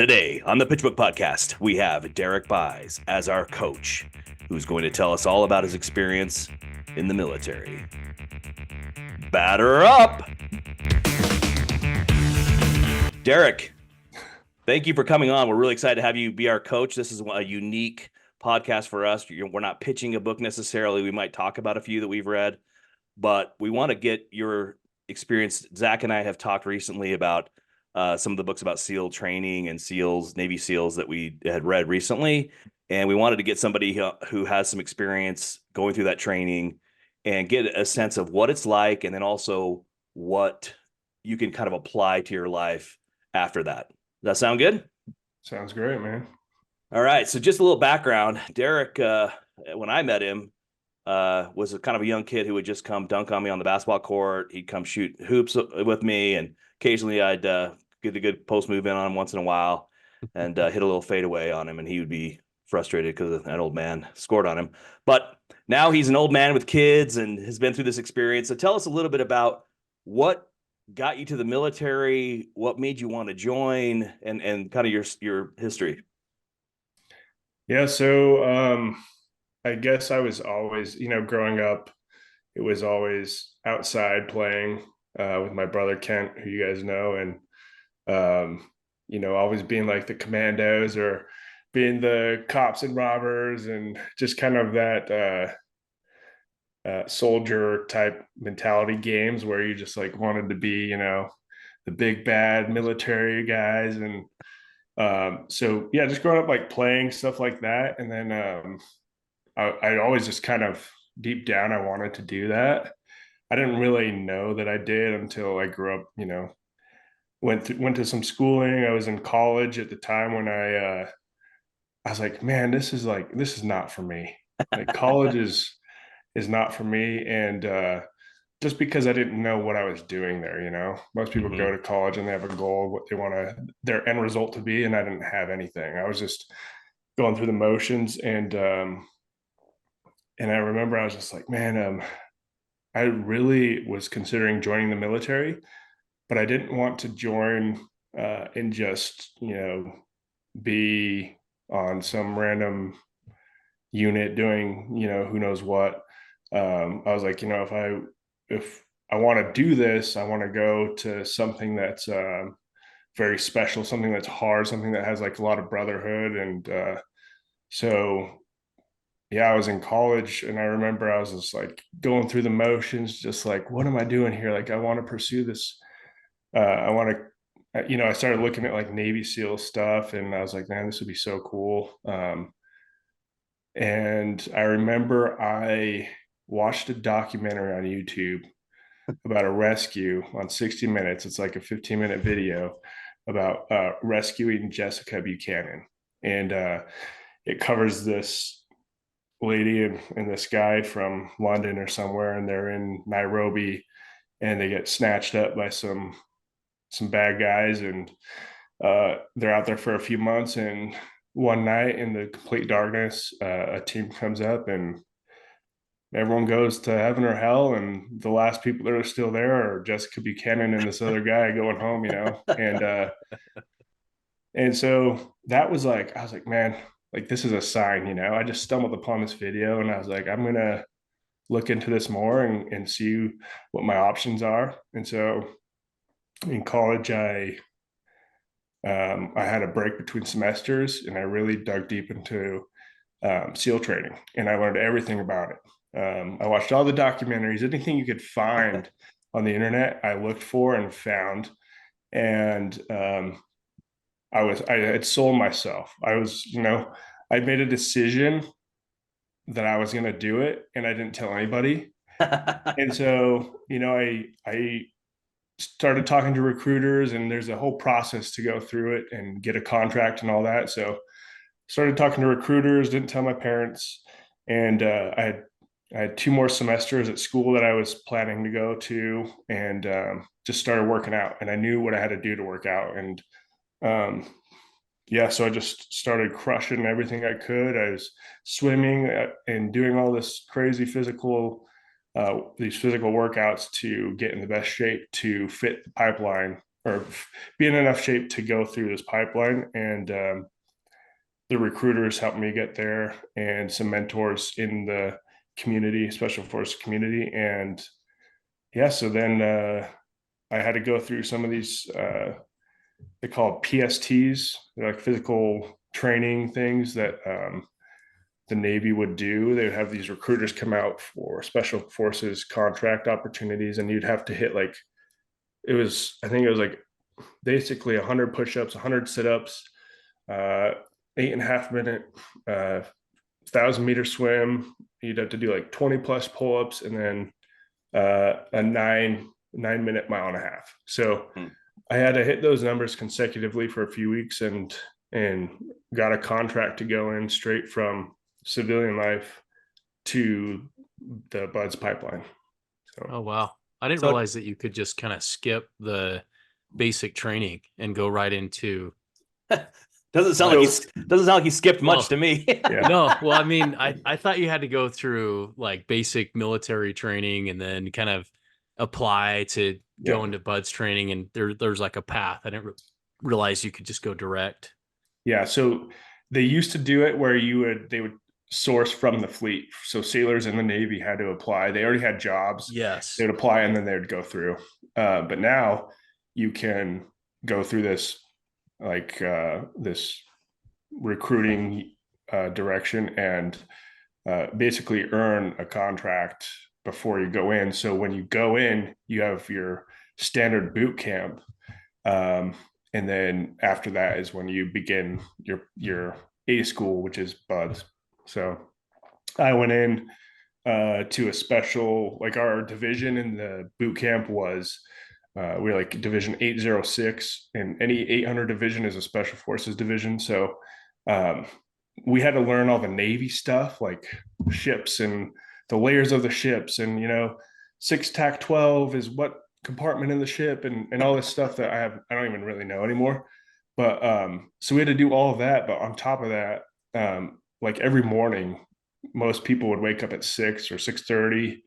Today on the Pitchbook podcast, we have Derrick Buys as our coach, who's going to tell us all about his experience in the military. Batter up! Derrick, thank you for coming on. We're really excited to have you be our coach. This is a unique podcast for us. We're not pitching a book necessarily. We might talk about a few that we've read, but we want to get your experience. Zach and I have talked recently about some of the books about SEAL training and SEALs, Navy SEALs that we had read recently. And we wanted to get somebody who has some experience going through that training and get a sense of what it's like, and then also what you can kind of apply to your life after that. Does that sound good? Sounds great, man. All right. So just a little background. Derrick, when I met him, was a kind of a young kid who would just come dunk on me on the basketball court. He'd come shoot hoops with me, and occasionally I'd get a good post move in on him once in a while and hit a little fadeaway on him, and he would be frustrated because an old man scored on him. But now he's an old man with kids and has been through this experience. So tell us a little bit about what got you to the military, what made you want to join, and kind of your history. Yeah, so I guess I was always, growing up, it was always outside playing with my brother Kent, who you guys know, and always being like the commandos or being the cops and robbers, and just kind of that soldier type mentality games where you just like wanted to be, the big bad military guys. And so yeah, just growing up like playing stuff like that. And then I always just kind of deep down I wanted to do that. I didn't really know that I did until I grew up, went to some schooling. I was in college at the time when I was like, man, this is not for me. Like college is not for me. And just because I didn't know what I was doing there, most people go to college and they have a goal, what they want their end result to be. And I didn't have anything. I was just going through the motions. And I remember I was just like, man, I really was considering joining the military, but I didn't want to join and just, be on some random unit doing, who knows what. I was like, if I want to do this, I want to go to something that's very special, something that's hard, something that has like a lot of brotherhood. And so yeah, I was in college and I remember I was just like going through the motions, just like, what am I doing here? Like, I want to pursue this. I want to, I started looking at like Navy SEAL stuff and I was like, man, this would be so cool. And I remember I watched a documentary on YouTube about a rescue on 60 Minutes. It's like a 15-minute video about rescuing Jessica Buchanan. And it covers this lady and this guy from London or somewhere, and they're in Nairobi and they get snatched up by some bad guys, and they're out there for a few months. And one night in the complete darkness, a team comes up and everyone goes to heaven or hell, and the last people that are still there are Jessica Buchanan and this other guy going home, and so that was like, I was like, man, like this is a sign. I just stumbled upon this video and I was like, I'm gonna look into this more and see what my options are. And so in college, I had a break between semesters and I really dug deep into SEAL training, and I learned everything about it. I watched all the documentaries, anything you could find on the internet, I looked for and found. And I had sold myself. I made a decision that I was going to do it, and I didn't tell anybody. And so, I started talking to recruiters, and there's a whole process to go through it and get a contract and all that. So started talking to recruiters, didn't tell my parents. And I had 2 more semesters at school that I was planning to go to, and just started working out, and I knew what I had to do to work out. And yeah, so I just started crushing everything I could. I was swimming and doing all this crazy these physical workouts to get in the best shape to fit the pipeline or be in enough shape to go through this pipeline. And the recruiters helped me get there, and some mentors in the community, special forces community. And yeah, so then I had to go through some of these, they call it PSTs, they're like physical training things that the Navy would do. They would have these recruiters come out for special forces contract opportunities, and you'd have to hit like, I think it was like basically 100 push-ups, 100 sit-ups, 8.5 minute 1,000-meter swim. You'd have to do like 20 plus pull-ups, and then a 9 minute mile and a half. So I had to hit those numbers consecutively for a few weeks, and got a contract to go in straight from civilian life to the Buds pipeline. So. Oh, wow. I didn't realize that you could just kind of skip the basic training and go right into. Doesn't sound like you skipped much to me. Yeah. No, well, I mean, I thought you had to go through like basic military training and then kind of apply to go into Buds training, and there's like a path. I didn't realize you could just go direct. Yeah, so they used to do it where they would source from the fleet. So sailors in the Navy had to apply. They already had jobs. Yes. They would apply, and then they would go through. But now you can go through this, like this recruiting direction, and basically earn a contract before you go in. So when you go in, you have your standard boot camp. And then after that is when you begin your A school, which is Buds. So I went in to a special, like our division in the boot camp was, we're like division 806, and any 800 division is a special forces division. So we had to learn all the Navy stuff, like ships and the layers of the ships, and 6 TAC 12 is what compartment in the ship, and all this stuff that I don't even really know anymore. But so we had to do all of that. But on top of that, like every morning, most people would wake up at 6 or 6:30.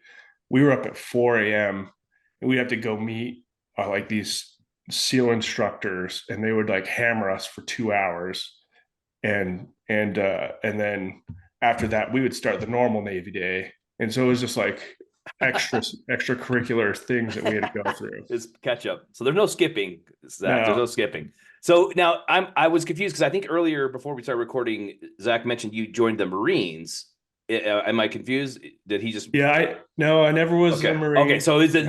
We were up at 4 a.m. and we'd have to go meet like these SEAL instructors, and they would like hammer us for 2 hours, and then after that we would start the normal Navy day. And so it was just like extracurricular things that we had to go through. It's catch up. So there's no skipping, Zach. No. There's no skipping. So now I was confused because I think earlier before we started recording, Zach mentioned you joined the Marines. Am I confused? Did he just? Yeah, I never was a Marine. Okay, so it's the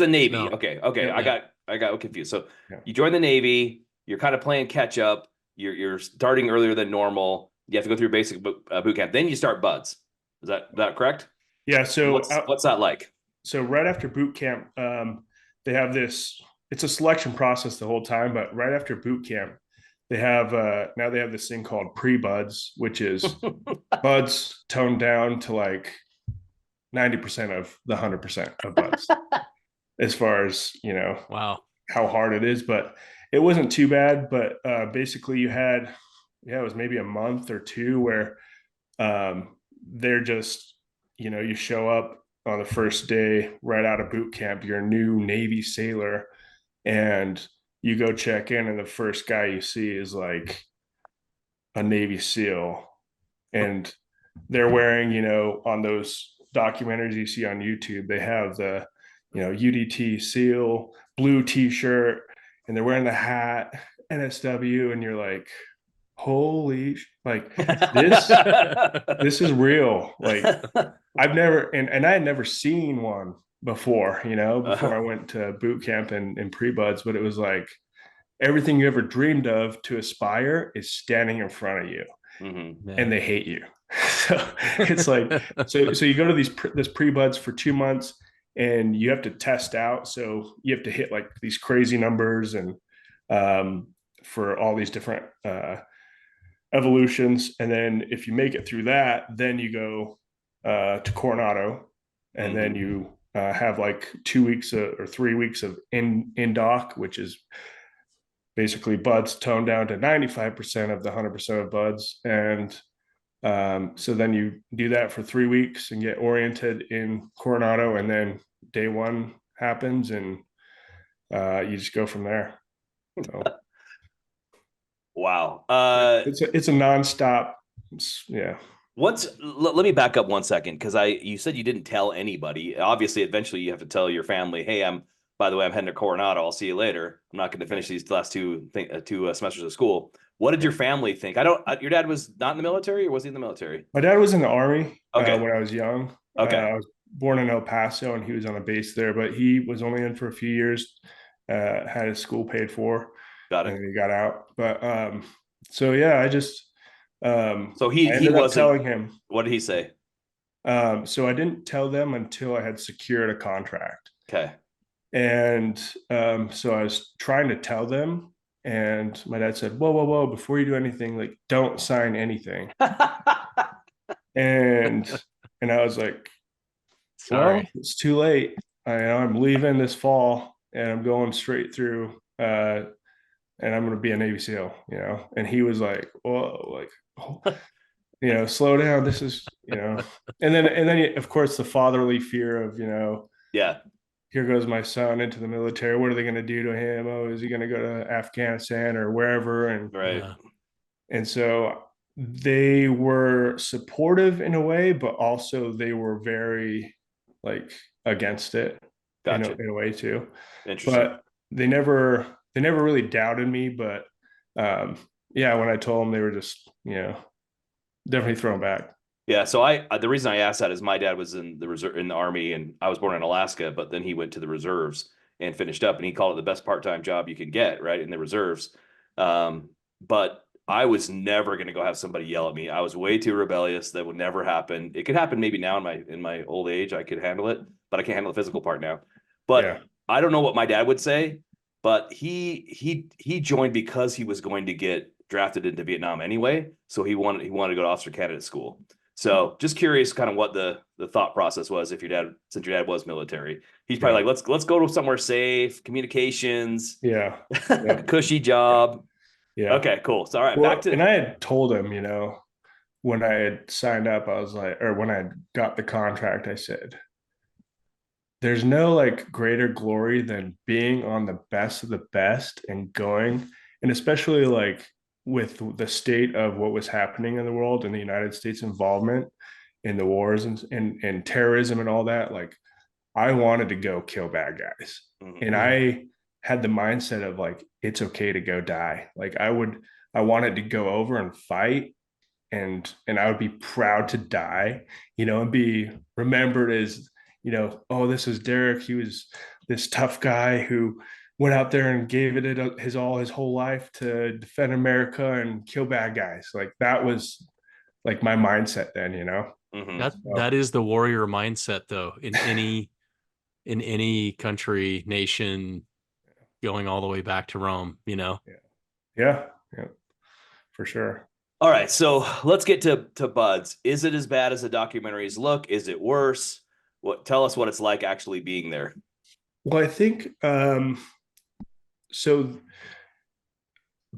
Navy. No. Okay, yeah. I got confused. So you joined the Navy. You're kind of playing catch up. You're starting earlier than normal. You have to go through basic boot camp. Then you start Buds. Is that correct? Yeah. So what's that like? So right after boot camp, they have this. It's a selection process the whole time, but right after boot camp, they have now they have this thing called pre-Buds, which is Buds toned down to like 90% of the 100% of Buds, as far as wow, how hard it is. But it wasn't too bad. But basically, you had it was maybe a month or two where they're just you show up on the first day right out of boot camp, you're a new Navy sailor, and you go check in, and the first guy you see is like a Navy SEAL, and they're wearing, on those documentaries you see on YouTube, they have the, UDT SEAL blue t-shirt, and they're wearing the hat, NSW, and you're like, holy, like this is real. Like I've never, and I had never seen one before I went to boot camp and pre-Buds, but it was like everything you ever dreamed of to aspire is standing in front of you, and they hate you. So it's like, so you go to this pre-Buds for 2 months, and you have to test out. So you have to hit like these crazy numbers, and for all these different evolutions. And then if you make it through that, then you go to Coronado, and then you have like 2 weeks or 3 weeks of in dock, which is basically Buds toned down to 95% of the 100% of Buds. And so then you do that for 3 weeks and get oriented in Coronado, and then day one happens, and you just go from there. So Wow. it's a nonstop. Yeah. Let me back up 1 second, because you said you didn't tell anybody. Obviously, eventually you have to tell your family, hey, by the way, I'm heading to Coronado. I'll see you later. I'm not going to finish these last two semesters of school. What did your family think? Your dad was not in the military, or was he in the military? My dad was in the Army Okay. when I was young. Okay. I was born in El Paso, and he was on a base there, but he was only in for a few years. Had his school paid for, Got and it. he got out. But so yeah, So I he ended up wasn't. telling him. What did he say? So I didn't tell them until I had secured a contract. Okay. And so I was trying to tell them, and my dad said, "Whoa, whoa, whoa! Before you do anything, like, don't sign anything." And I was like, "Well, Sorry. it's too late. I'm leaving this fall, and I'm going straight through, and I'm going to be a Navy SEAL." And he was like, "Whoa, like, oh, slow down. This is, And then of course the fatherly fear of, Yeah. here goes my son into the military. What are they going to do to him? Oh, is he going to go to Afghanistan or wherever? Right. And so they were supportive in a way, but also they were very like against it Gotcha. in a way too. Interesting. But they never really doubted me. But yeah, when I told them, they were just, definitely thrown back. Yeah, so the reason I asked that is my dad was in the Army, and I was born in Alaska, but then he went to the reserves and finished up, and he called it the best part-time job you could get, right, in the reserves. But I was never going to go have somebody yell at me. I was way too rebellious. That would never happen. It could happen maybe now in my old age. I could handle it, but I can't handle the physical part now. But Yeah. I don't know what my dad would say, but he joined because he was going to get drafted into Vietnam anyway. So he wanted to go to officer candidate school. So just curious kind of what the thought process was, since your dad was military. He's probably like, let's go to somewhere safe, communications, Yeah. cushy job. Yeah. Okay, cool. So all right, back Well, to and I had told him, when I had signed up, I was like, or when I got the contract, I said, there's no like greater glory than being on the best of the best and going, and especially like with the state of what was happening in the world and the United States involvement in the wars and terrorism and all that. Like, I wanted to go kill bad guys. And I had the mindset of like, it's okay to go die. Like, I wanted to go over and fight, and I would be proud to die, and be remembered as, oh, this is Derrick. He was this tough guy who went out there and gave it his whole life to defend America and kill bad guys. Like, that was like my mindset then, That is the warrior mindset, though, in any country, nation, going all the way back to Rome. Yeah, for sure. All right, so let's get to Buds. Is it as bad as the documentaries look? Is it worse? Tell us what it's like actually being there. Well, I think so.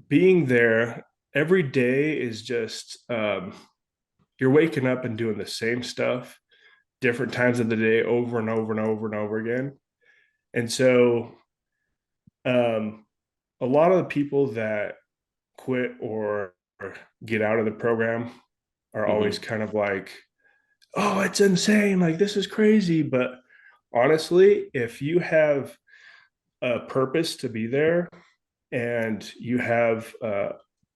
Being there every day is just you're waking up and doing the same stuff, different times of the day, over and over and over and over again. And so, a lot of the people that quit or get out of the program are always kind of like, oh, it's insane. Like, this is crazy. But honestly, if you have a purpose to be there and you have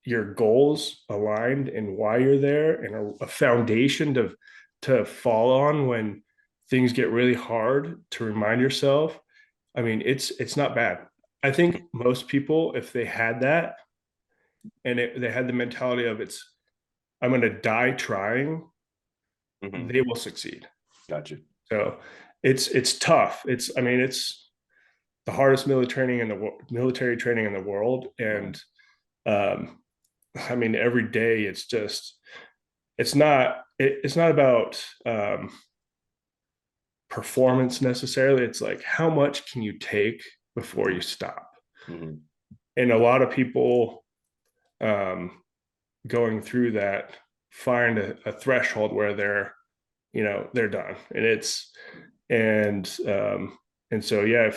your goals aligned and why you're there, and a foundation to fall on when things get really hard, to remind yourself, I mean, it's not bad. I think most people, if they had that, and they had the mentality of, I'm going to die trying, they will succeed. Gotcha. So it's tough. It's the hardest military training in the world. And every day it's not about performance necessarily. It's like, how much can you take before you stop? And a lot of people going through that find a threshold where they're done. And so, yeah,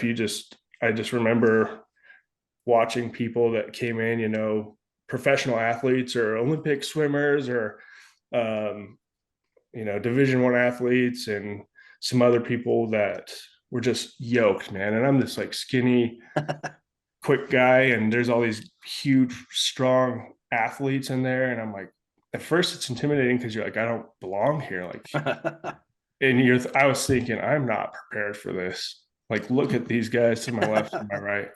I just remember watching people that came in, professional athletes or Olympic swimmers or, Division I athletes and some other people that were just yoked, man. And I'm this like skinny, quick guy, and there's all these huge, strong athletes in there. And I'm like, at first it's intimidating because you're like, I don't belong here. Like, and I was thinking, I'm not prepared for this. Like, look at these guys to my left and my right.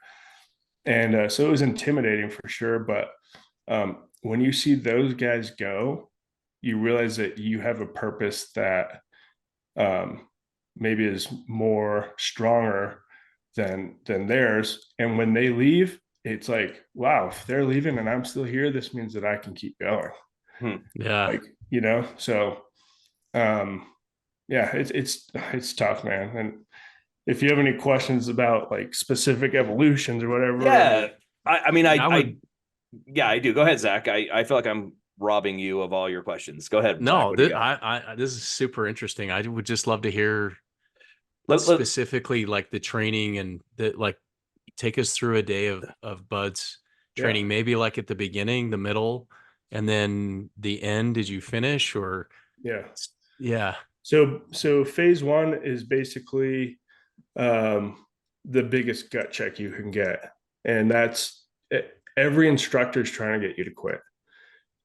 And so it was intimidating for sure. But when you see those guys go, you realize that you have a purpose that maybe is more stronger than theirs. And when they leave, it's like, wow, if they're leaving and I'm still here, this means that I can keep going. Yeah. Like, so yeah, it's tough, man. And if you have any questions about like specific evolutions or whatever. Yeah. Yeah, I do. Go ahead, Zach. I feel like I'm robbing you of all your questions. Go ahead. Zach, No, what do you this, got? this is super interesting. I would just love to hear Let- specifically like the training and like take us through a day of Bud's training, maybe like at the beginning, the middle, and then the end. Did you finish or? Yeah. So phase one is basically the biggest gut check you can get. And that's every instructor is trying to get you to quit.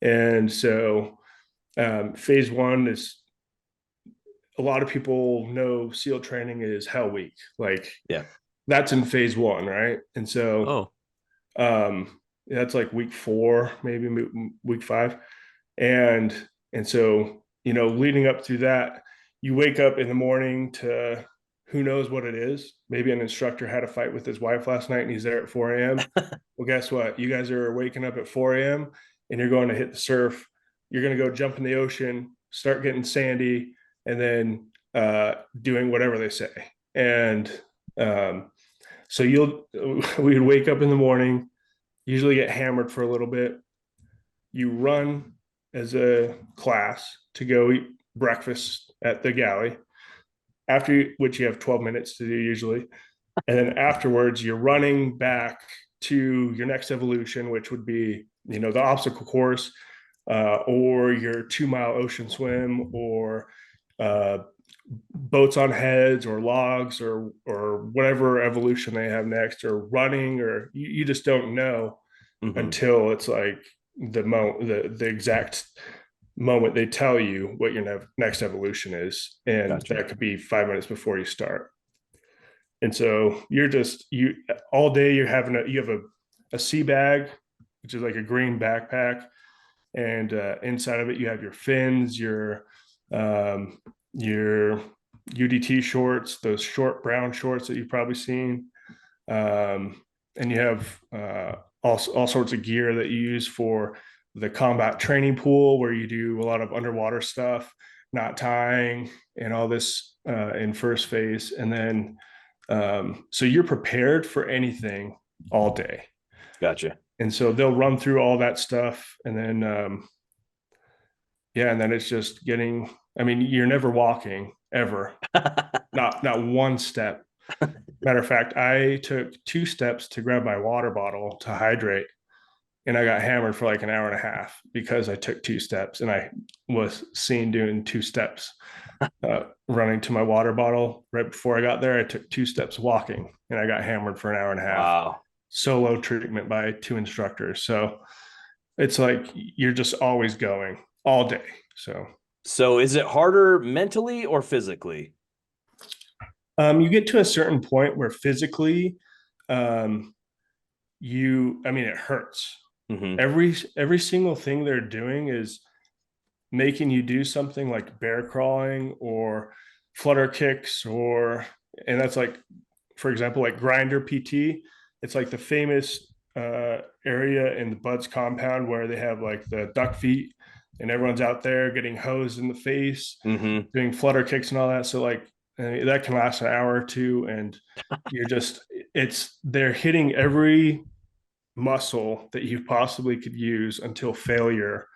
And so phase one is, a lot of people know SEAL training is Hell Week. Like, that's in phase one, right? And so that's like week 4, maybe week 5. And so, leading up through that, you wake up in the morning to who knows what it is. Maybe an instructor had a fight with his wife last night and he's there at 4 a.m. Well, guess what? You guys are waking up at 4 a.m. and you're going to hit the surf. You're going to go jump in the ocean, start getting sandy, and then doing whatever they say. And so we would wake up in the morning, usually get hammered for a little bit. You run as a class to go eat breakfast at the galley, after which you have 12 minutes to do usually. And then afterwards, you're running back to your next evolution, which would be, the obstacle course, or your 2-mile ocean swim, or boats on heads, or logs, or whatever evolution they have next, or running, or you just don't know until it's like the exact moment they tell you what your next evolution is. And that could be 5 minutes before you start. And so you all day you have a sea bag, which is like a green backpack. And inside of it, you have your fins, your UDT shorts, those short brown shorts that you've probably seen. And you have all sorts of gear that you use for the combat training pool, where you do a lot of underwater stuff, knot tying and all this in first phase. And then, so you're prepared for anything all day. Gotcha. And so they'll run through all that stuff. And then, and then it's just you're never walking ever, not one step. Matter of fact, I took 2 steps to grab my water bottle to hydrate, and I got hammered for like an hour and a half because I took 2 steps, and I was seen doing 2 steps, running to my water bottle. Right before I got there, I took 2 steps walking, and I got hammered for an hour and a half. Wow. Solo treatment by 2 instructors. So it's like you're just always going all day. So is it harder mentally or physically? You get to a certain point where physically, it hurts. Every single thing they're doing is making you do something like bear crawling or flutter kicks, and that's like, for example, like grinder PT. It's like the famous area in the Buds compound where they have like the duck feet, and everyone's out there getting hosed in the face, doing flutter kicks and all that. So like, that can last an hour or 2, and they're hitting every muscle that you possibly could use until failure.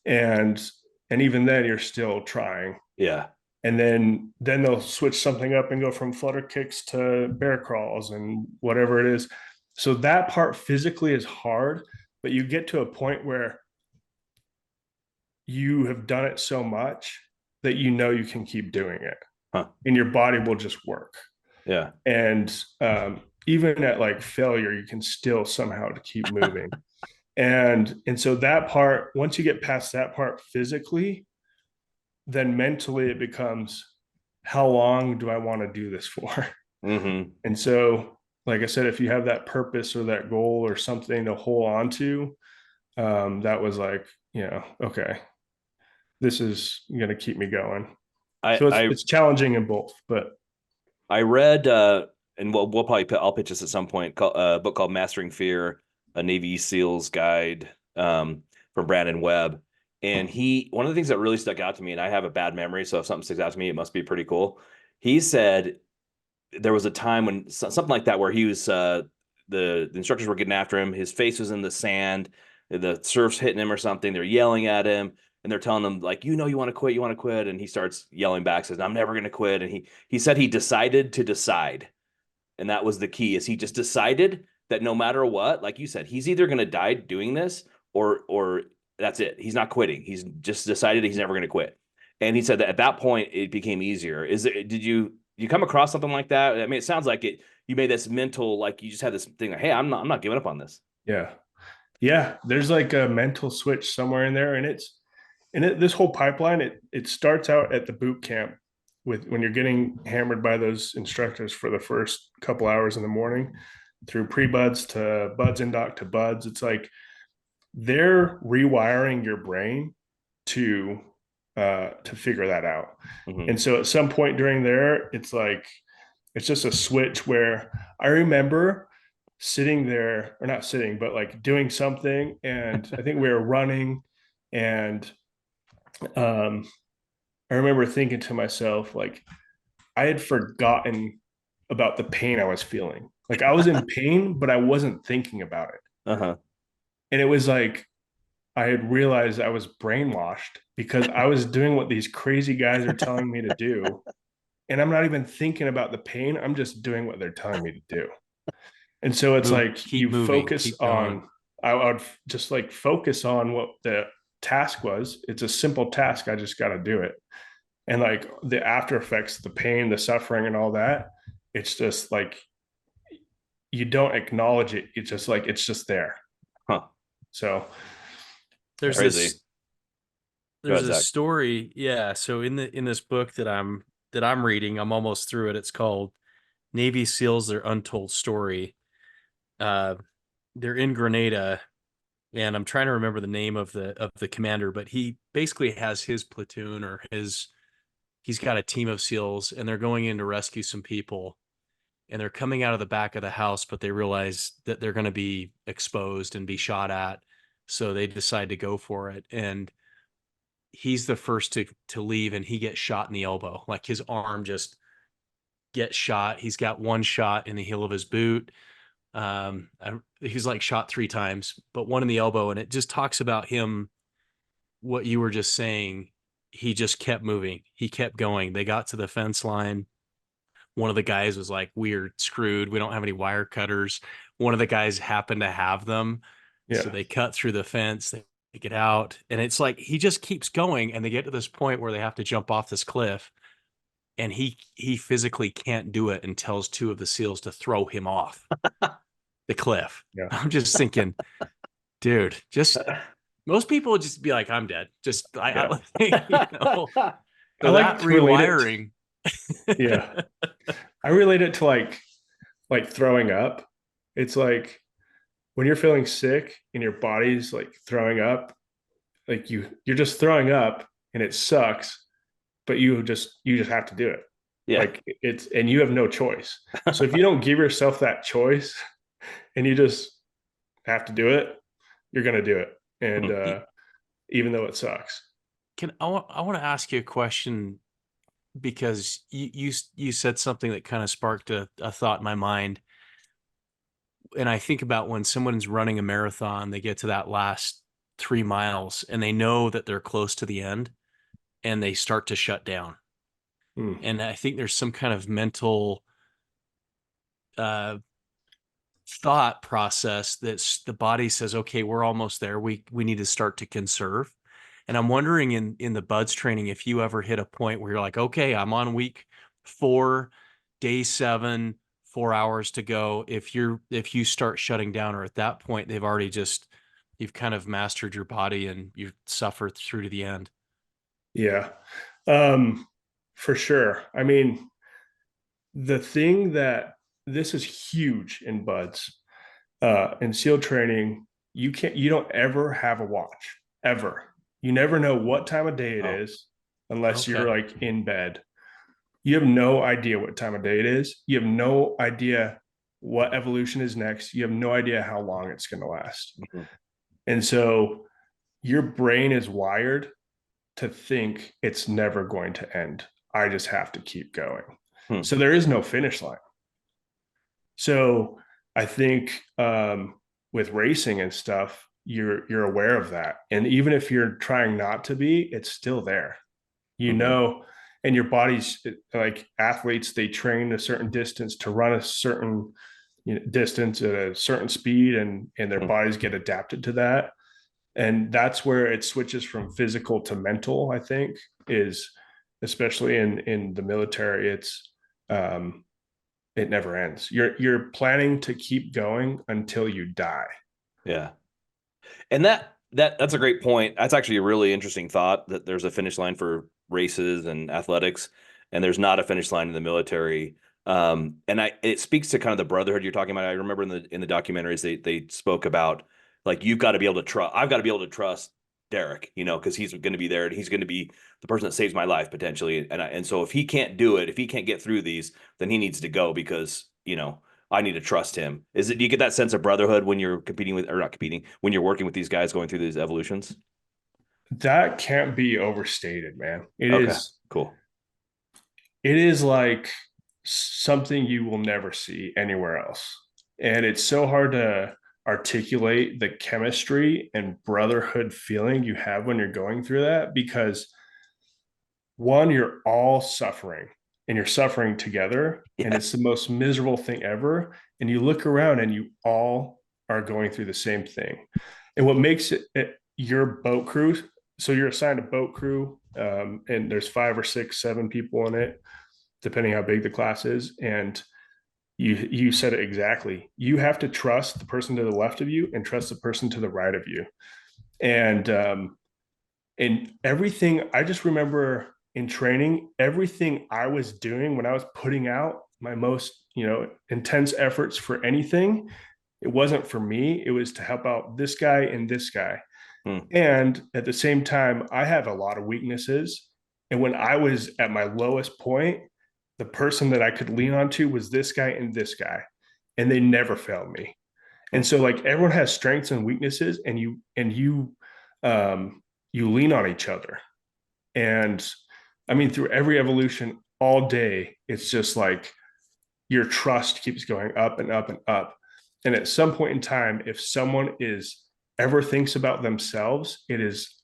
And even then you're still trying. Yeah. And then they'll switch something up and go from flutter kicks to bear crawls and whatever it is. So that part physically is hard, but you get to a point where you have done it so much that you know you can keep doing it, Huh. and your body will just work. Yeah. And even at like failure, you can still somehow to keep moving. And so that part, once you get past that part physically, then mentally it becomes, how long do I want to do this for? Mm-hmm. And so, like I said, if you have that purpose or that goal or something to hold on to, that was like, okay, this is going to keep me going. I So I it's challenging in both, but I read and we'll probably I'll pitch this at some point, a book called Mastering Fear, a Navy SEALs guide from Brandon Webb. And one of the things that really stuck out to me, and I have a bad memory, so if something sticks out to me, it must be pretty cool. He said there was a time when something like that where he was the instructors were getting after him. His face was in the sand, the surf's hitting him or something. They're yelling at him and they're telling him like, you want to quit, and he starts yelling back, says, I'm never going to quit. And he said he decided to decide, and that was the key. Is he just decided that no matter what, like you said, he's either going to die doing this or that's it. He's not quitting. He's just decided he's never going to quit. And he said that at that point it became easier. Did you come across something like that? I mean, it sounds like it. You made this mental, like you just had this thing like, hey, I'm not giving up on this. yeah, there's like a mental switch somewhere in there, and this whole pipeline, it starts out at the boot camp with when you're getting hammered by those instructors for the first couple hours in the morning, through pre-buds to buds and doc to buds. It's like they're rewiring your brain to figure that out. Mm-hmm. And so at some point during there, it's like it's just a switch where I remember sitting there, or not sitting, but like doing something, and I think we were running, and um I remember thinking to myself, like, I had forgotten about the pain I was feeling. Like I was in pain, but I wasn't thinking about it. Uh-huh. And it was like I had realized I was brainwashed because I was doing what these crazy guys are telling me to do. And I'm not even thinking about the pain. I'm just doing what they're telling me to do. And so it's like Keep you moving, focus keep going. on, I would just like focus on what the task was. It's a simple task. I just got to do it. And like the after effects, the pain, the suffering, and all that, it's just like you don't acknowledge it. It's just like it's just there. Huh. So There's Crazy. this Go there's ahead, this Zach. story, yeah. So in this book that I'm reading, I'm almost through it. It's called Navy SEALs: Their Untold Story. Uh, they're in Grenada, and I'm trying to remember the name of the commander, but he basically has his platoon or he's got a team of SEALs, and they're going in to rescue some people, and they're coming out of the back of the house, but they realize that they're going to be exposed and be shot at, so they decide to go for it. And he's the first to leave, and he gets shot in the elbow. Like his arm just gets shot. He's got one shot in the heel of his boot. He's like shot 3 times, but one in the elbow. And it just talks about him, what you were just saying. He just kept moving. He kept going. They got to the fence line. One of the guys was like, "We're screwed. We don't have any wire cutters." One of the guys happened to have them. So yeah, they cut through the fence, they get out, and it's like he just keeps going, and they get to this point where they have to jump off this cliff, and he physically can't do it and tells 2 of the SEALs to throw him off the cliff. yeah. I'm just thinking, dude, just most people would just be like, I'm dead. Just Yeah. I so like that to relate it. rewiring. Yeah. I relate it to like throwing up. It's like when you're feeling sick and your body's like throwing up, like you're just throwing up and it sucks, but you just have to do it. Yeah. Like it's and you have no choice. So if you don't give yourself that choice and you just have to do it, you're gonna do it. And even though it sucks. I want to ask you a question, because you said something that kind of sparked a thought in my mind. And I think about when someone's running a marathon, they get to that last 3 miles and they know that they're close to the end, and they start to shut down. Mm. And I think there's some kind of mental uh, thought process that's the body says, okay, we're almost there. We need to start to conserve. And I'm wondering in the buds training, if you ever hit a point where you're like, okay, I'm on week 4, day 7, 4 hours to go. If you start shutting down, or at that point, you've kind of mastered your body and you suffer through to the end. Yeah. For sure. I mean, the thing that this is huge in buds, in SEAL training, you don't ever have a watch, ever. You never know what time of day it Oh, is unless okay. you're like in bed. You have no idea what time of day it is. You have no idea what evolution is next. You have no idea how long it's going to last. mhm. And so your brain is wired to think it's never going to end. I just have to keep going. Hmm. So there is no finish line. So I think with racing and stuff, you're aware of that. And even if you're trying not to be, it's still there. You Mhm. know, and your body's like athletes, they train a certain distance to run a certain distance at a certain speed, and their Hmm. bodies get adapted to that. And that's where it switches from physical to mental, I think, is especially in the military, um it never ends. You're planning to keep going until you die. Yeah. And that's a great point. That's actually a really interesting thought, that there's a finish line for races and athletics, and there's not a finish line in the military. And it speaks to kind of the brotherhood you're talking about. I remember in the documentaries they spoke about, like, you've got to be able to trust. I've got to be able to trust Derrick, because he's going to be there and he's going to be the person that saves my life potentially. And so if he can't do it, if he can't get through these, then he needs to go, because I need to trust him. Do you get that sense of brotherhood when you're competing with, or not competing, when you're working with these guys going through these evolutions? That can't be overstated, man. It Okay, is cool. it is like something you will never see anywhere else. And it's so hard to articulate the chemistry and brotherhood feeling you have when you're going through that, because one, you're all suffering and you're suffering together, and Yeah. it's the most miserable thing ever. And you look around and you all are going through the same thing. And what makes it your boat crew, so you're assigned a boat crew, and there's 5 or 6, 7 people in it, depending how big the class is. And you said it exactly. You have to trust the person to the left of you and trust the person to the right of you. And everything, I just remember in training, everything I was doing when I was putting out my most intense efforts for anything, it wasn't for me. It was to help out this guy and this guy. Hmm. And at the same time, I have a lot of weaknesses. And when I was at my lowest point, the person that I could lean on to was this guy and this guy. And they never failed me. Hmm. And so like everyone has strengths and weaknesses, and um you lean on each other. And I mean, through every evolution all day, it's just like your trust keeps going up and up and up. And at some point in time, if someone is ever thinks about themselves, it is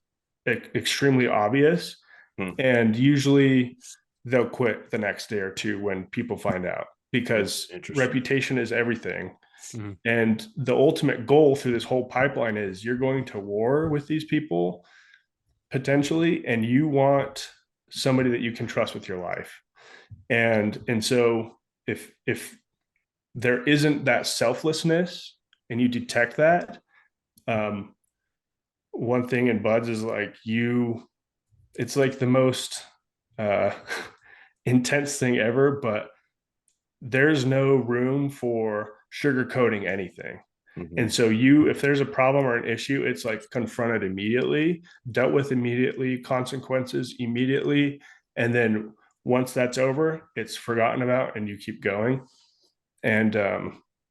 extremely obvious. Hmm. And usually they'll quit the next day or two when people find out, because Interesting. reputation is everything. Mm-hmm. And the ultimate goal through this whole pipeline is you're going to war with these people potentially, and you want somebody that you can trust with your life. And so if there isn't that selflessness and you detect that, um, one thing in buds is like it's like the most uh, intense thing ever, but there's no room for sugarcoating anything. Mhm. And so if there's a problem or an issue, it's like confronted immediately, dealt with immediately, consequences immediately. And then once that's over, it's forgotten about and you keep going. And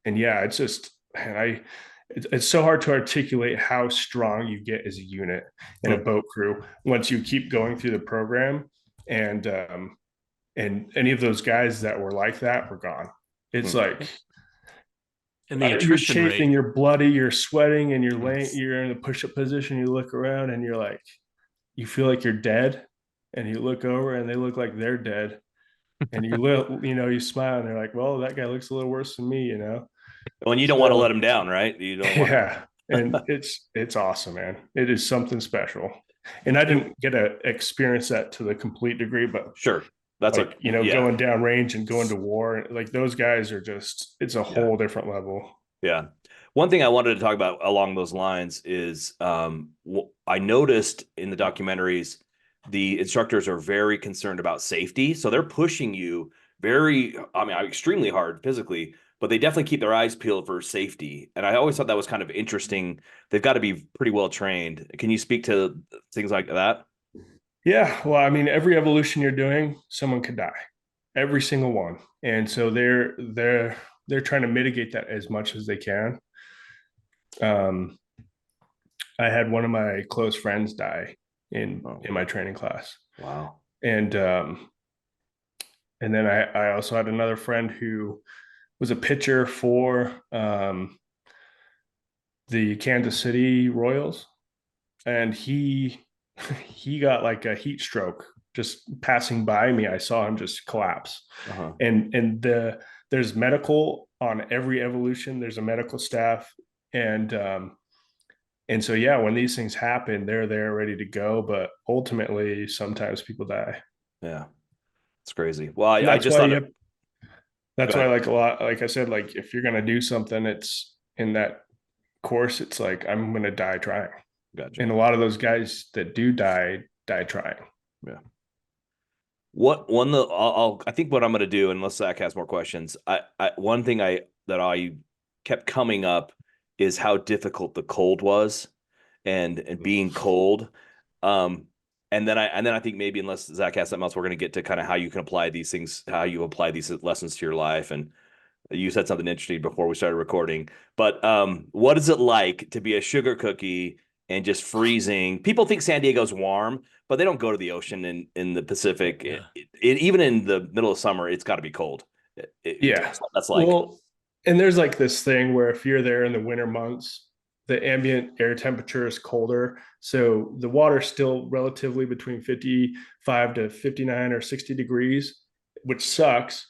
yeah, it's just, man, it's so hard to articulate how strong you get as a unit in a Hmm. boat crew once you keep going through the program. And any of those guys that were like that were gone. It's Hmm. like And the you're attrition chafing, rate. you're bloody, you're sweating, and Mm. you're in a push-up position. You look around and you're like, you feel like you're dead, and you look over and they look like they're dead, and you smile and they're like, well, that guy looks a little worse than me. When you don't want to let them down, right? You don't want Yeah. And it's awesome, man. It is something special. And I didn't get to experience that to the complete degree, but sure. That's like, going down range and going to war, like those guys are just, it's a whole different level. Yeah. One thing I wanted to talk about along those lines is I noticed in the documentaries, the instructors are very concerned about safety. So they're pushing you extremely hard physically, but they definitely keep their eyes peeled for safety. And I always thought that was kind of interesting. They've got to be pretty well trained. Can you speak to things like that? Yeah. Well, I mean, every evolution you're doing, someone could die, every single one. And so they're trying to mitigate that as much as they can. Um, I had one of my close friends die in my training class. Wow. And then I also had another friend who was a pitcher for the Kansas City Royals, and he got like a heat stroke just passing by me. I saw him just collapse. There's medical on every evolution. There's a medical staff, and so yeah, when these things happen, they're there ready to go. But ultimately, sometimes people die. Yeah, it's crazy. Well, I That's just why thought that's why, like a lot, like I said, like if you're gonna do something, it's in that course. It's like I'm gonna die trying. Gotcha. And a lot of those guys that do die trying. Yeah. I think what I'm going to do, unless Zach has more questions, one thing that I kept coming up is how difficult the cold was, and being cold. And then I think maybe, unless Zach has something else, we're going to get to kind of how you can apply these things, how you apply these lessons to your life. And you said something interesting before we started recording, but what is it like to be a sugar cookie and just freezing? People think San Diego's warm, but they don't go to the ocean in the Pacific. Yeah. Even in the middle of summer, it's got to be cold. That's like, well, and there's like this thing where if you're there in the winter months, the ambient air temperature is colder, so the water's still relatively between 55 to 59 or 60 degrees, which sucks.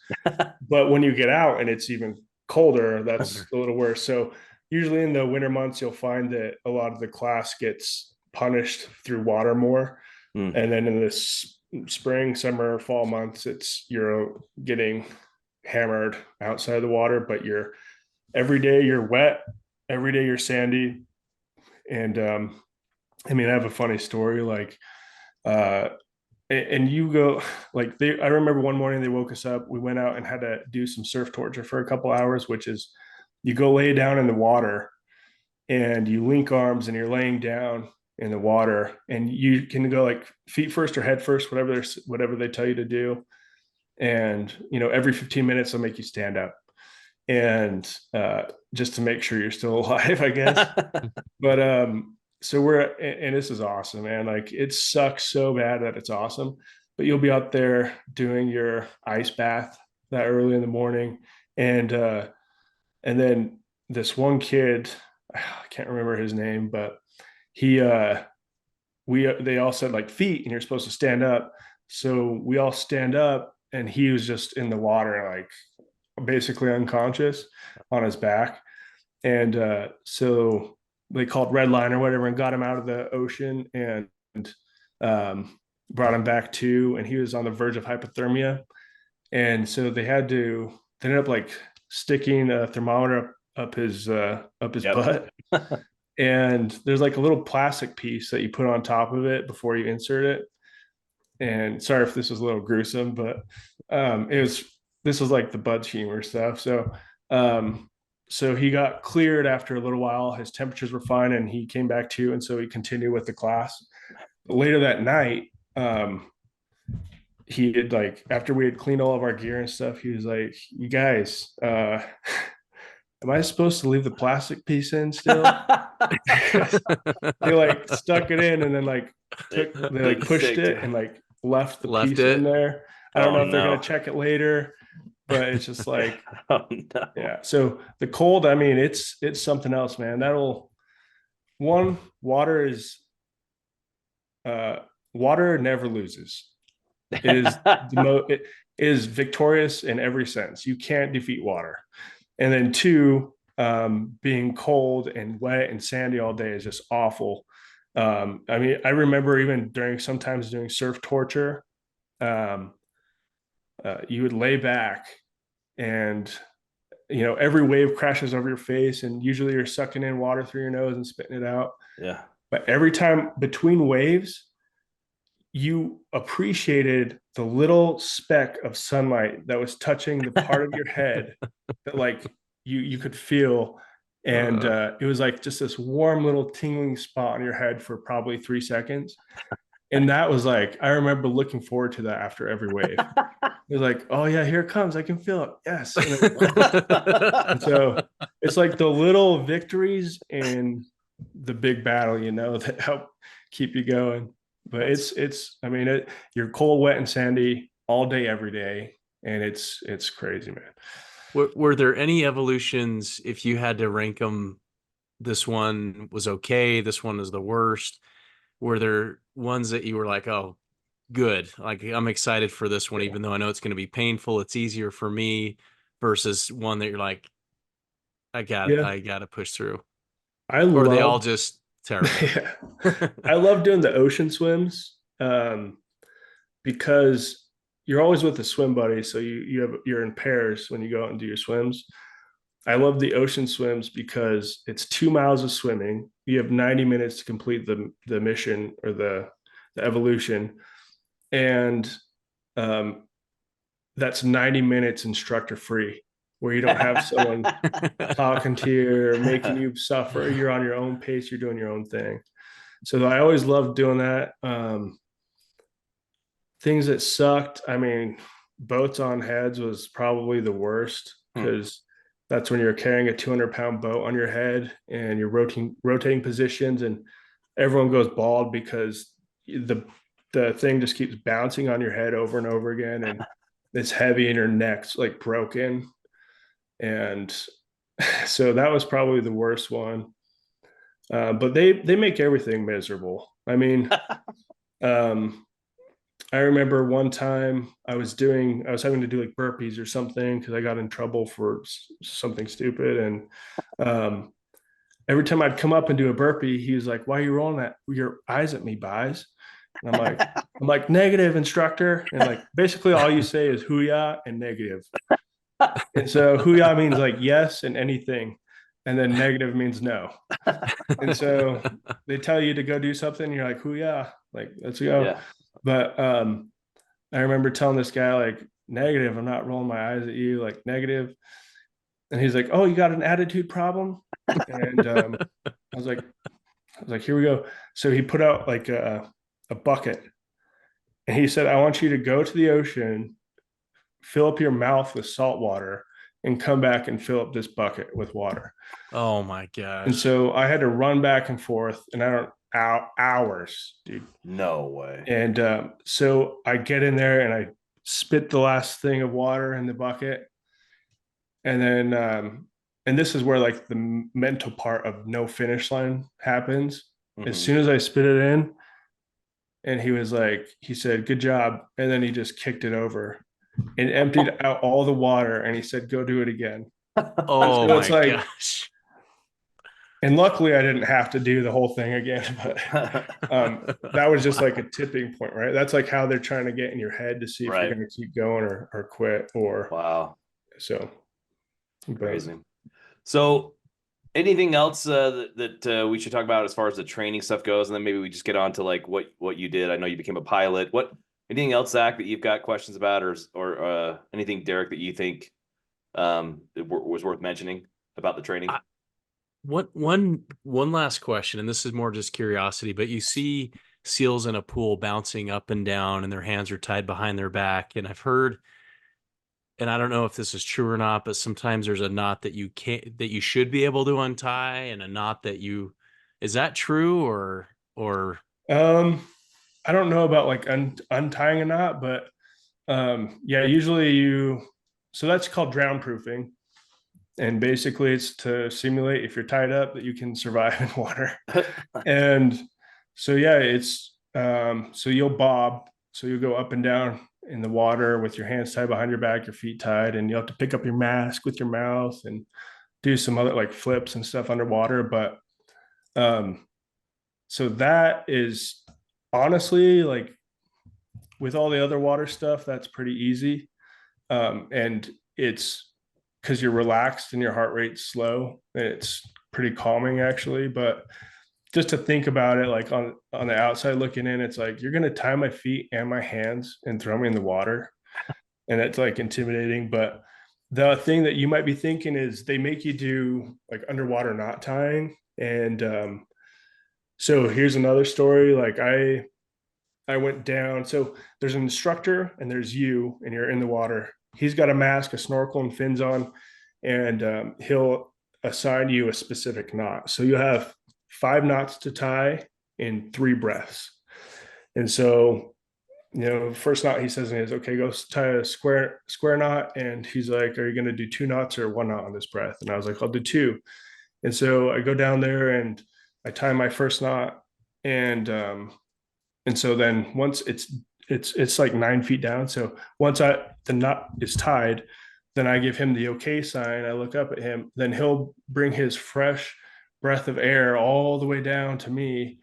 But when you get out and it's even colder, that's a little worse. So usually in the winter months, you'll find that a lot of the class gets punished through water more. And then in this spring, summer, fall months, you're getting hammered outside of the water, but every day you're wet, every day you're sandy. And I mean, I have a funny story, like and you go, like, I remember one morning they woke us up, we went out and had to do some surf torture for a couple hours, which is you go lay down in the water and you link arms and you're laying down in the water, and you can go like feet first or head first, whatever they tell you to do. And every 15 minutes they'll make you stand up, and just to make sure you're still alive, I guess. But so and this is awesome, man. Like, it sucks so bad that it's awesome, but you'll be out there doing your ice bath that early in the morning. And then this one kid, I can't remember his name, but they all said like feet and you're supposed to stand up. So we all stand up and he was just in the water, like basically unconscious on his back. And so they called Redline or whatever and got him out of the ocean and brought him back to, and he was on the verge of hypothermia. And so they ended up like sticking a thermometer up his butt. And there's like a little plastic piece that you put on top of it before you insert it. And sorry if this was a little gruesome, but this was like the Bud's humor stuff. So he got cleared after a little while. His temperatures were fine and he came back to, and so he continued with the class. But later that night, he had, like, after we had cleaned all of our gear and stuff, he was like, "You guys, am I supposed to leave the plastic piece in still?" They like stuck it in and then like pushed it and like left the piece in there. I don't know if they're gonna check it later, but it's just like, yeah. So the cold, I mean, it's something else, man. Water never loses. It is victorious in every sense. You can't defeat water. And then two, being cold and wet and sandy all day is just awful. I mean, I remember even sometimes doing surf torture. Um, you would lay back and every wave crashes over your face, and usually you're sucking in water through your nose and spitting it out. Yeah. But every time between waves, you appreciated the little speck of sunlight that was touching the part of your head that like you could feel. And it was like just this warm little tingling spot on your head for probably 3 seconds. And that was like, I remember looking forward to that after every wave. It was like, oh yeah, here it comes. I can feel it. Yes. And so it's like the little victories in the big battle, that help keep you going. But I mean, you're cold, wet, and sandy all day, every day. And it's crazy, man. Were there any evolutions, if you had to rank them, this one was okay, this one is the worst? Were there ones that you were like, oh, good, like I'm excited for this one, even though I know it's going to be painful, it's easier for me, versus one that you're like, I got to push through? Or are they all just terrible? Yeah. I love doing the ocean swims because you're always with a swim buddy. So you're in pairs when you go out and do your swims. I love the ocean swims because it's 2 miles of swimming. You have 90 minutes to complete the mission or the evolution. And that's 90 minutes instructor free, where you don't have someone talking to you or making you suffer. You're on your own pace. You're doing your own thing. So I always loved doing that. Things that sucked, I mean, boats on heads was probably the worst, because that's when you're carrying a 200-pound boat on your head and you're rotating positions, and everyone goes bald because the thing just keeps bouncing on your head over and over again, and it's heavy and your neck's like broken. And so that was probably the worst one. But they make everything miserable. I mean, I remember one time I was having to do like burpees or something because I got in trouble for something stupid. And every time I'd come up and do a burpee, he was like, "Why are you rolling your eyes at me, Buys?" And I'm like, "Negative, instructor." And like basically all you say is "hoo-yah" and "negative." And so "hoo-yah" means like yes and anything, and then "negative" means no. And so they tell you to go do something, and you're like, "hoo-yah," like let's go. Yeah. But I remember telling this guy like, "Negative, I'm not rolling my eyes at you," like negative. And he's like, "Oh, you got an attitude problem?" And I was like, "Here we go." So he put out like a bucket, and he said, "I want you to go to the ocean, fill up your mouth with salt water, and come back and fill up this bucket with water." Oh my gosh. And so I had to run back and forth, and hours, dude. No way. And so I get in there and I spit the last thing of water in the bucket. And then, and this is where like the mental part of no finish line happens. Mm-hmm. As soon as I spit it in, and he said, "Good job." And then he just kicked it over and emptied out all the water. And he said, "Go do it again." Oh so my gosh. And luckily I didn't have to do the whole thing again, but that was just like a tipping point, right? That's like how they're trying to get in your head to see if you're going to keep going or quit or. Wow. So crazy. So anything else that we should talk about as far as the training stuff goes? And then maybe we just get on to like what you did. I know you became a pilot. Anything else, Zach, that you've got questions about, or anything, Derrick, that you think was worth mentioning about the training? One last question, and this is more just curiosity, but you see SEALs in a pool bouncing up and down and their hands are tied behind their back. And I've heard, and I don't know if this is true or not, but sometimes there's a knot that you should be able to untie, and a knot that is that true or? I don't know about like untying a knot, but yeah, usually so that's called drown proofing. And basically it's to simulate, if you're tied up, that you can survive in water. And so, yeah, it's, so you'll bob. So you'll go up and down in the water with your hands tied behind your back, your feet tied, and you'll have to pick up your mask with your mouth and do some other like flips and stuff underwater. But so that is honestly like with all the other water stuff, that's pretty easy. And it's because you're relaxed and your heart rate's slow, and it's pretty calming actually. But just to think about it, like on the outside looking in, it's like you're gonna tie my feet and my hands and throw me in the water, and it's like intimidating. But the thing that you might be thinking is they make you do like underwater knot tying, and so here's another story. Like I went down. So there's an instructor and there's you, and you're in the water. He's got a mask, a snorkel, and fins on, and he'll assign you a specific knot. So you have 5 knots to tie in 3 breaths. And so, first knot he says is, okay, go tie a square knot. And he's like, are you going to do 2 knots or 1 knot on this breath? And I was like, I'll do 2. And so I go down there and I tie my first knot, and so then once it's like 9 feet down. So once the knot is tied, then I give him the okay sign. I look up at him, then he'll bring his fresh breath of air all the way down to me,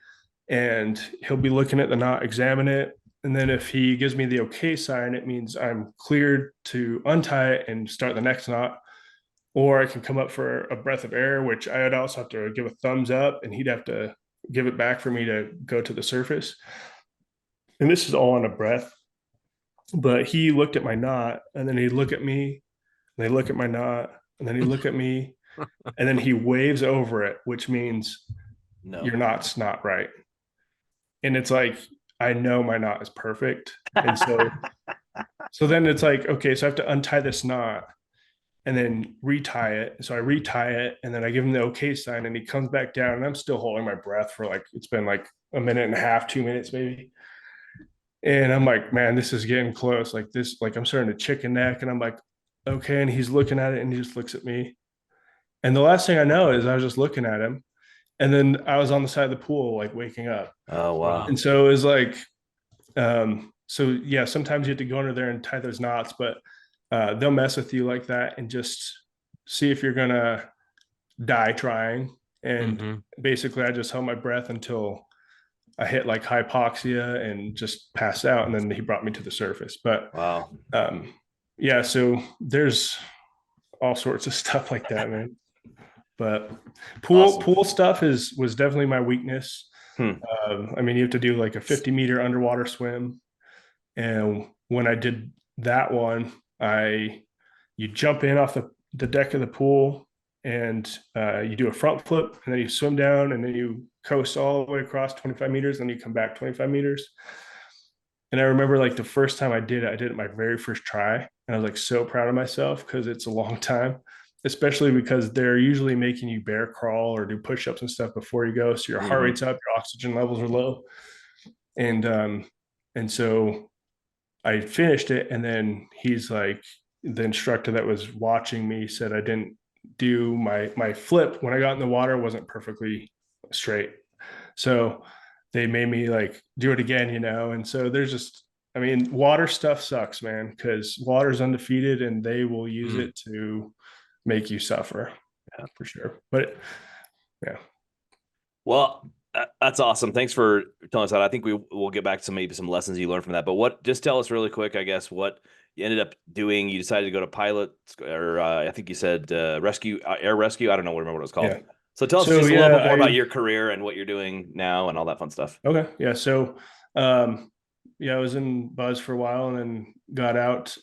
and he'll be looking at the knot, examine it. And then if he gives me the okay sign, it means I'm cleared to untie it and start the next knot. Or I can come up for a breath of air, which I would also have to give a thumbs up, and he'd have to give it back for me to go to the surface. And this is all on a breath. But he looked at my knot, and then he'd look at me, and they look at my knot, and then he'd look at me, and then he waves over it, which means your knot's not right. And it's like, I know my knot is perfect. And so then it's like, okay, so I have to untie this knot and then retie it. So I retie it, and then I give him the okay sign, and he comes back down, and I'm still holding my breath for like, it's been like a minute and a half, 2 minutes maybe. And I'm like, man, this is getting close. Like this, like I'm starting to chicken neck, and I'm like, okay. And he's looking at it, and he just looks at me. And the last thing I know is I was just looking at him, and then I was on the side of the pool, like waking up. Oh, wow. And so it was like, so yeah, sometimes you have to go under there and tie those knots, but they'll mess with you like that and just see if you're gonna die trying. And basically, I just held my breath until I hit like hypoxia and just passed out, and then he brought me to the surface. But wow, yeah, so there's all sorts of stuff like that, man. But pool stuff was definitely my weakness. I mean, you have to do like a 50-meter underwater swim, and when I did that one, you jump in off the deck of the pool, and you do a front flip, and then you swim down, and then you coast all the way across 25 meters, and then you come back 25 meters. And I remember like the first time I did it my very first try, and I was like so proud of myself because it's a long time, especially because they're usually making you bear crawl or do push-ups and stuff before you go, so your heart rate's up, your oxygen levels are low. And so I finished it, and then he's like, the instructor that was watching me said I didn't do my flip when I got in the water wasn't perfectly straight. So they made me like do it again, and so there's just, I mean, water stuff sucks, man, because water's undefeated, and they will use it to make you suffer. Yeah, for sure. But yeah. Well, that's awesome. Thanks for telling us that. I think we'll get back to maybe some lessons you learned from that. But just tell us really quick, I guess, what you ended up doing. You decided to go to pilot, or I think you said rescue, air rescue. I don't know, remember what it was called. Yeah. So tell us just a little bit more about your career and what you're doing now and all that fun stuff. Okay. Yeah. So, I was in Buzz for a while, and then got out,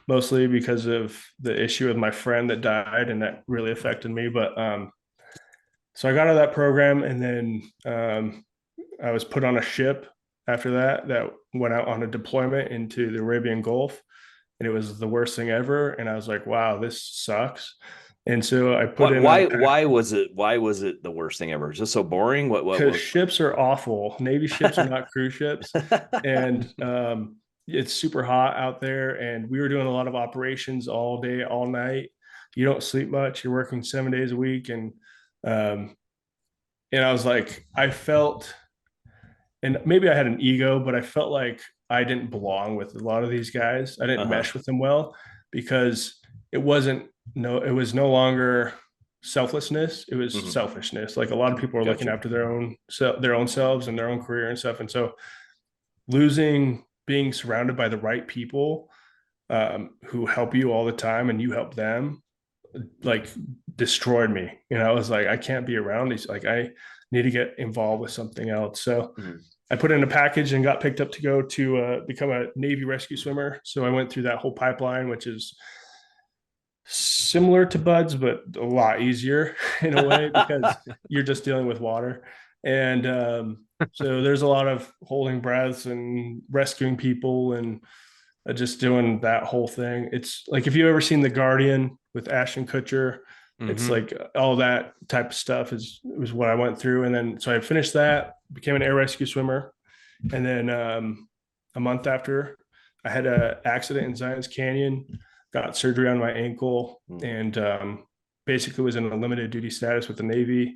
mostly because of the issue with my friend that died, and that really affected me. But so I got out of that program, and then I was put on a ship after that went out on a deployment into the Arabian Gulf, and it was the worst thing ever. And I was like, wow, this sucks. And so I put why was it the worst thing ever? Just so boring? Because ships are awful. Navy ships are not cruise ships. And it's super hot out there, and we were doing a lot of operations all day, all night. You don't sleep much. You're working 7 days a week. And I was like, I felt, and maybe I had an ego, but I felt like I didn't belong with a lot of these guys. I didn't mesh with them well, because it wasn't no, it was no longer selflessness. It was Mhm. selfishness. Like a lot of people are looking Gotcha. after their own selves and their own career and stuff. And so losing being surrounded by the right people who help you all the time and you help them like destroyed me. I was like, I can't be around these. Like, I need to get involved with something else. So Mhm. I put in a package and got picked up to go to become a Navy rescue swimmer. So I went through that whole pipeline, which is similar to buds, but a lot easier in a way because you're just dealing with water. And so there's a lot of holding breaths and rescuing people and just doing that whole thing. It's like if you ever seen The Guardian with Ashton Kutcher, it's Mm-hmm. like all that type of stuff is was what I went through. And then so I finished that, became an air rescue swimmer, and then a month after, I had an accident in Zions Canyon, got surgery on my ankle, Mhm. and basically was in a limited duty status with the Navy.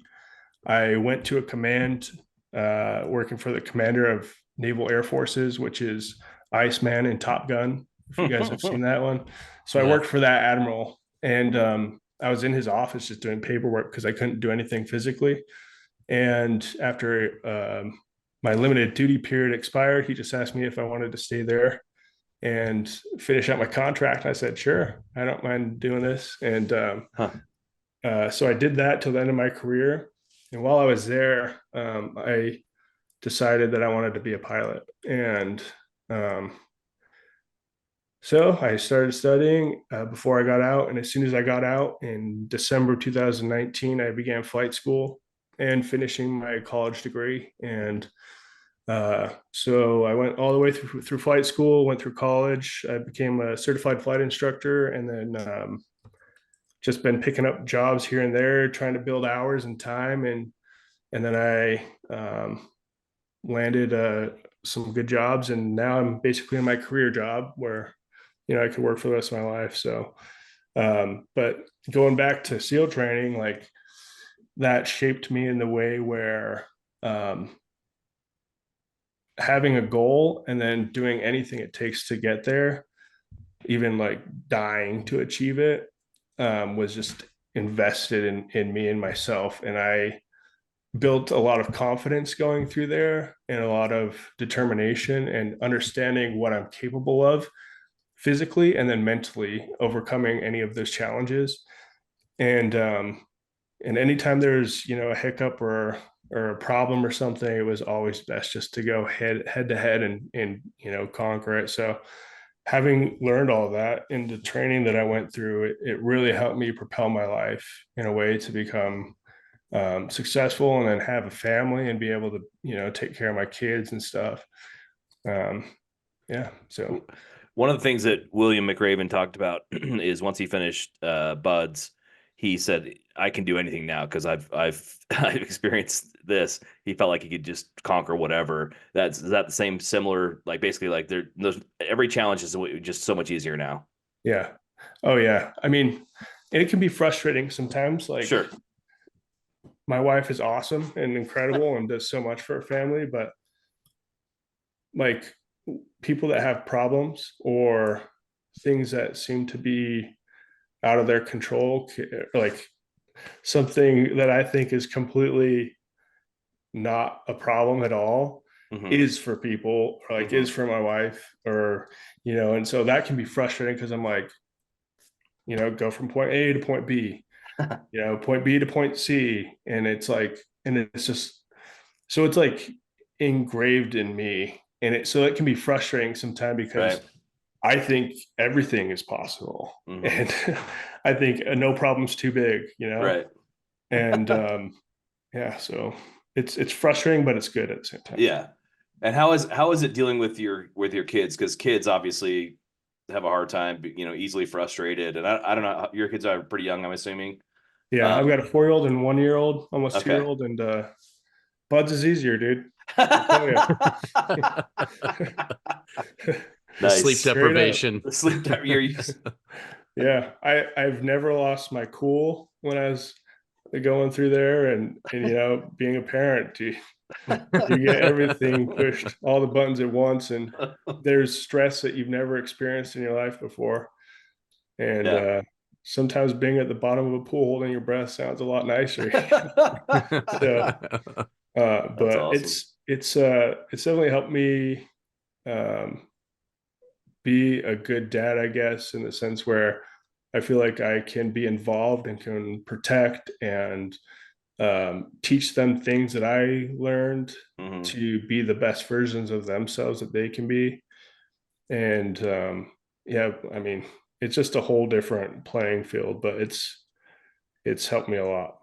I went to a command working for the commander of Naval Air Forces, which is Iceman in Top Gun, if you guys have seen that one. So I Yeah. worked for that admiral, and I was in his office just doing paperwork because I couldn't do anything physically. And after my limited duty period expired, he just asked me if I wanted to stay there and finish out my contract. And I said, sure, I don't mind doing this. And Huh. so I did that till the end of my career. And while I was there, I decided that I wanted to be a pilot. And um, so I started studying before I got out. And as soon as I got out in December 2019, I began flight school and finishing my college degree. And so I went all the way through flight school, went through college. I became a certified flight instructor, and then just been picking up jobs here and there, trying to build hours and time. And then I landed some good jobs, and now I'm basically in my career job where I could work for the rest of my life. So, but going back to SEAL training, like that shaped me in the way where um, having a goal and then doing anything it takes to get there, even like dying to achieve it, was just invested in me and myself. And I built a lot of confidence going through there and a lot of determination and understanding what I'm capable of physically and then mentally overcoming any of those challenges. And anytime there's a hiccup or a problem or something, it was always best just to go head to head and conquer it. So having learned all of that in the training that I went through, it really helped me propel my life in a way to become successful and then have a family and be able to take care of my kids and stuff. um, yeah, so One of the things that William McRaven talked about is once he finished Buds, he said, "I can do anything now because I've I've experienced this." He felt like he could just conquer whatever. Is that the same similar, like basically like every challenge is just so much easier now. yeah. Oh yeah, I mean, it can be frustrating sometimes. Like, Sure. my wife is awesome and incredible and does so much for her family, but like people that have problems or things that seem to be out of their control, like something that I think is completely not a problem at all Hmm. is for people, or like is Hmm. for my wife, or and so that can be frustrating because I'm like, go from point A to point B, point B to point C, and it's like, and it's just, so it's like engraved in me, and so it can be frustrating sometimes Right. because I think everything is possible, Hmm. and I think no problem's too big, Right. and yeah, so it's frustrating, but it's good at the same time. Yeah. And how is it dealing with your kids? Because kids obviously have a hard time, easily frustrated. And I don't know, your kids are pretty young, I'm assuming. Yeah, I've got Um, a 4-year-old and 1-year-old, almost 2 year okay. old, and Buds is easier, dude. I tell you. The sleep Nice. Straight up. deprivation. The sleep time you're used. Yeah, I've never lost my cool when I was going through there, and being a parent, you get everything pushed, all the buttons at once, and there's stress that you've never experienced in your life before, and Yeah. sometimes being at the bottom of a pool holding your breath sounds a lot nicer. So, That's but awesome. it's definitely helped me um, be a good dad, I guess, in the sense where I feel like I can be involved and can protect and teach them things that I learned to be the best versions of themselves that they can be. And yeah, I mean, it's just a whole different playing field, but it's helped me a lot.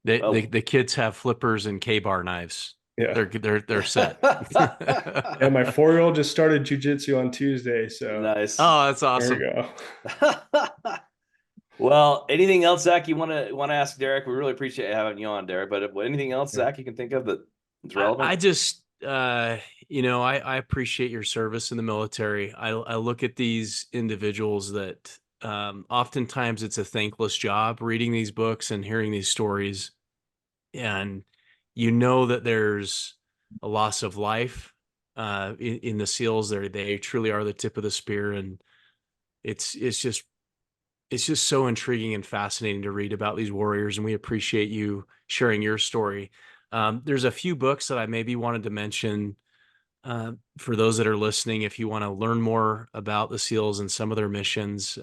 The kids have flippers and K-bar knives. Yeah. They're set. Yeah, my 4-year-old just started jujitsu on Tuesday, so Nice. Oh, that's there awesome. we go. Well, anything else, Zach, you want to ask Derrick? We really appreciate having you on, Derrick. But anything else, Zach, you can think of that's relevant? I just, I appreciate your service in the military. I look at these individuals that oftentimes it's a thankless job reading these books and hearing these stories. And you know that there's a loss of life in the SEALs. They truly are the tip of the spear. And it's just so intriguing and fascinating to read about these warriors, and we appreciate you sharing your story. There's a few books that I maybe wanted to mention for those that are listening. If you want to learn more about the SEALs and some of their missions,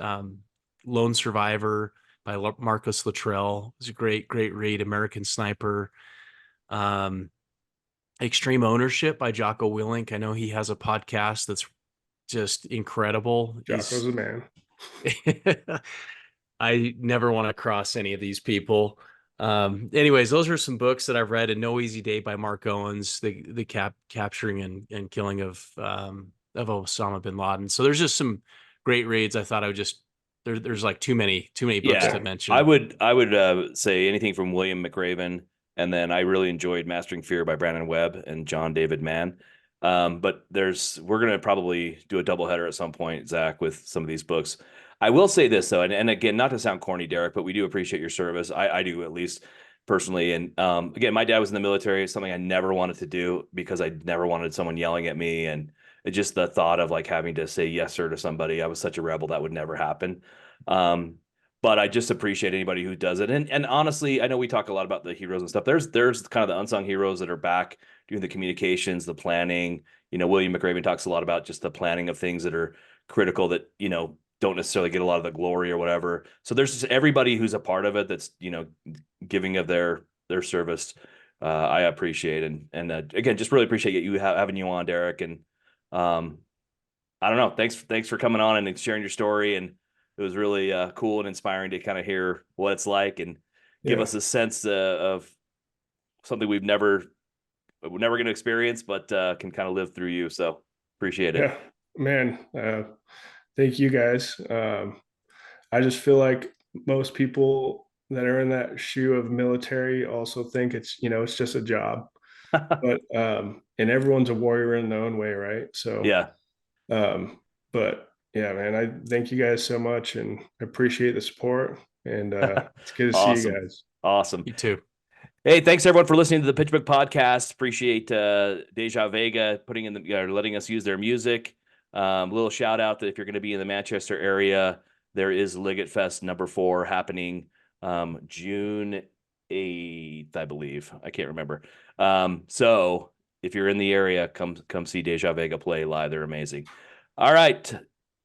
Lone Survivor by Marcus Luttrell is a great read. American Sniper. Extreme Ownership by Jocko Willink. I know he has a podcast that's just incredible. Jocko's a man. I never want to cross any of these people. Anyways, those are some books that I've read. And No Easy Day by Mark Owens, the capturing and killing of Osama bin Laden. So there's just some great reads. I thought I would just there's like too many books to mention. I would say anything from William McRaven, and then I really enjoyed Mastering Fear by Brandon Webb and John David Mann. But we're gonna probably do a doubleheader at some point, Zach, with some of these books. I will say this though, and again, not to sound corny, Derrick, but we do appreciate your service. I do, at least personally. And again, my dad was in the military. It's something I never wanted to do because I never wanted someone yelling at me, and it just the thought of like having to say yes sir to somebody. I was such a rebel that would never happen. But I just appreciate anybody who does it. And honestly, I know we talk a lot about the heroes and stuff. There's kind of the unsung heroes that are back doing the communications, the planning. William McRaven talks a lot about just the planning of things that are critical that, don't necessarily get a lot of the glory or whatever. So there's just everybody who's a part of it that's, giving of their service. I appreciate. And again, just really appreciate you having you on, Derrick. And I don't know. Thanks for coming on and sharing your story. And it was really cool and inspiring to kind of hear what it's like and give us a sense of something we're never going to experience, but can kind of live through you. So appreciate it. Yeah, man. Thank you guys. I just feel like most people that are in that shoe of military also think it's just a job, but and everyone's a warrior in their own way, right? So yeah. But yeah, man, I thank you guys so much and appreciate the support. And it's good to see you guys. Awesome. You too. Hey, thanks everyone for listening to the Pitchbook podcast. Appreciate Deja Vega letting us use their music. Little shout out that if you're going to be in the Manchester area, there is Liggett Fest #4 happening June 8th, I believe. I can't remember. So if you're in the area, come see Deja Vega play live. They're amazing. All right.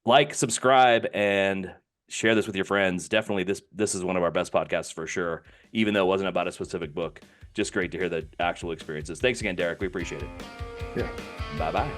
Like, subscribe, and share this with your friends. Definitely this is one of our best podcasts for sure, even though it wasn't about a specific book. Just great to hear the actual experiences. Thanks again, Derrick. We appreciate it. Yeah. Bye-bye.